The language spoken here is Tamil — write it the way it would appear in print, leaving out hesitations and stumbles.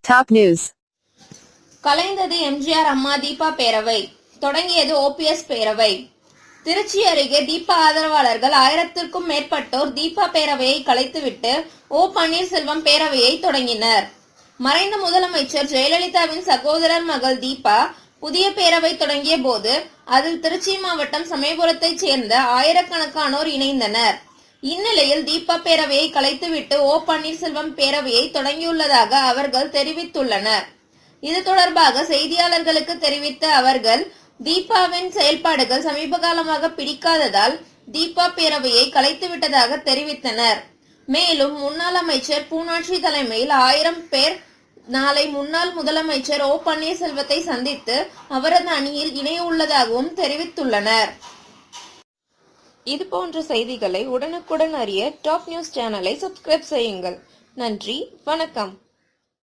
Top news. கலைந்தது எம்ஜிஆர் அம்மா தீபா பேரவை, தொடங்கியது ஓபிஎஸ் பேரவை. திருச்சி அருகே தீபா ஆதரவாளர்கள் 1000க்கும் மேற்பட்டோர் தீபா பேரவையை கலைத்துவிட்டு ஓ பன்னீர்செல்வம் பேரவையை தொடங்கினர். மறைந்த முதலமைச்சர் ஜெயலலிதாவின் சகோதரர் மகள் தீபா புதிய பேரவை தொடங்கிய போது அதில் திருச்சி மாவட்டம் சமயபுரத்தைச் சேர்ந்த ஆயிரக்கணக்கானோர் இணைந்தனர். இந்நிலையில் தீபா பேரவையை கலைத்துவிட்டு ஓ பன்னீர்செல்வம் பேரவையை தொடங்கியுள்ளதாக அவர்கள் தெரிவித்துள்ளனர். இது தொடர்பாக செய்தியாளர்களுக்கு தெரிவித்த அவர்கள், தீபாவின் செயல்பாடுகள் சமீப காலமாக பிடிக்காததால் தீபா பேரவையை கலைத்துவிட்டதாக தெரிவித்தனர். மேலும் முன்னாள் அமைச்சர் பூனாட்சி தலைமையில் 1000 பேர் நாளை முன்னாள் முதலமைச்சர் ஓ பன்னீர்செல்வத்தை சந்தித்து அவரது அணியில் இணைய உள்ளதாகவும் தெரிவித்துள்ளனர். இதுபோன்ற செய்திகளை உடனுக்குடன் அறிய டாப் நியூஸ் சேனலை சப்ஸ்கிரைப் செய்யுங்கள். நன்றி, வணக்கம்.